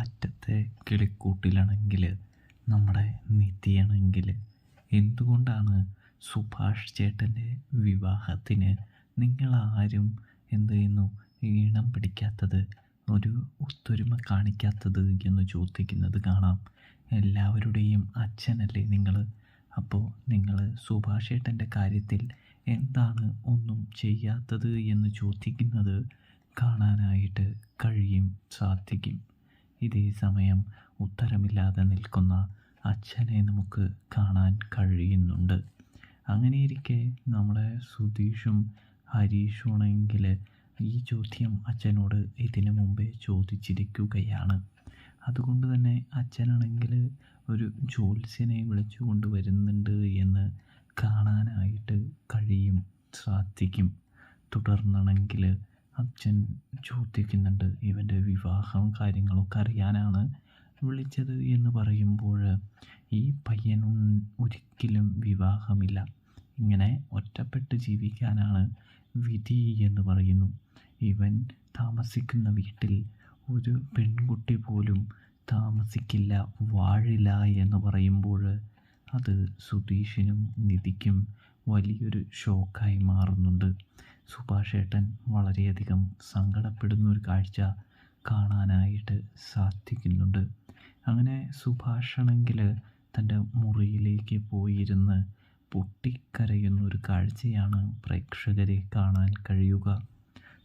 അറ്റത്തെ കിളിക്കൂട്ടിലാണെങ്കിൽ നമ്മുടെ നിധിയാണെങ്കിൽ എന്തുകൊണ്ടാണ് സുഭാഷ് ചേട്ടൻ്റെ വിവാഹത്തിന് നിങ്ങളാരും എന്ത് ചെയ്യുന്നു ഈണം പിടിക്കാത്തത്, ഒരു ഒത്തൊരുമ കാണിക്കാത്തത് എന്ന് ചോദിക്കുന്നത് കാണാം. എല്ലാവരുടെയും അച്ഛനല്ലേ നിങ്ങൾ? അപ്പോൾ നിങ്ങൾ സുഭാഷ് ചേട്ടൻ്റെ കാര്യത്തിൽ എന്താണ് ഒന്നും ചെയ്യാത്തത് എന്ന് ചോദിക്കുന്നത് കാണാനായിട്ട് സാധിക്കും. ഇതേ സമയം ഉത്തരമില്ലാതെ നിൽക്കുന്ന അച്ഛനെ നമുക്ക് കാണാൻ കഴിയുന്നുണ്ട്. അങ്ങനെയിരിക്കെ നമ്മുടെ സുധീഷും ഹരീഷും ആണെങ്കിൽ ഈ ചോദ്യം അച്ഛനോട് ഇതിനു മുമ്പേ ചോദിച്ചിരിക്കുകയാണ്. അതുകൊണ്ട് തന്നെ അച്ഛനാണെങ്കിൽ ഒരു ജ്യോത്സ്യനെ വിളിച്ചു കൊണ്ടുവരുന്നുണ്ട് എന്ന് കാണാനായിട്ട് സാധിക്കും. തുടർന്നാണെങ്കിൽ അച്ഛൻ ചോദിക്കുന്നുണ്ട്, ഇവൻ്റെ വിവാഹം കാര്യങ്ങളൊക്കെ അറിയാനാണ് വിളിച്ചത് എന്ന് പറയുമ്പോൾ ഈ പയ്യനും ഒരിക്കലും വിവാഹമില്ല, ഇങ്ങനെ ഒറ്റപ്പെട്ട് ജീവിക്കാനാണ് വിധി എന്ന് പറയുന്നു. ഇവൻ താമസിക്കുന്ന വീട്ടിൽ ഒരു പെൺകുട്ടി പോലും താമസിക്കില്ല, വാഴില്ല എന്ന് പറയുമ്പോൾ അത് സുധീഷിനും നിധിക്കും വലിയൊരു ഷോക്കായി മാറുന്നുണ്ട്. സുഭാഷ് ഏട്ടൻ വളരെയധികം സങ്കടപ്പെടുന്ന ഒരു കാഴ്ച കാണാനായിട്ട് സാധിക്കുന്നുണ്ട്. അങ്ങനെ സുഭാഷാണെങ്കിൽ തൻ്റെ മുറിയിലേക്ക് പോയിരുന്ന് പൊട്ടിക്കരയുന്ന ഒരു കാഴ്ചയാണ് പ്രേക്ഷകരെ കാണാൻ കഴിയുക.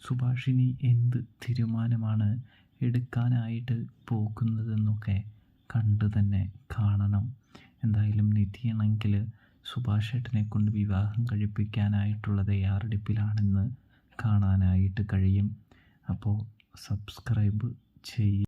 സുഭാഷിനി എന്ത് തീരുമാനമാണ് എടുക്കാനായിട്ട് പോകുന്നതെന്നൊക്കെ കണ്ടു തന്നെ കാണണം. എന്തായാലും നിധിയാണെങ്കിൽ സുഭാഷ് ഏട്ടനെ കൊണ്ട് വിവാഹം കഴിപ്പിക്കാനായിട്ടുള്ള തയ്യാറെടുപ്പിലാണെന്ന് കാണാനായിട്ട് കഴിയും. അപ്പോൾ സബ്സ്ക്രൈബ് ചെയ്യുക.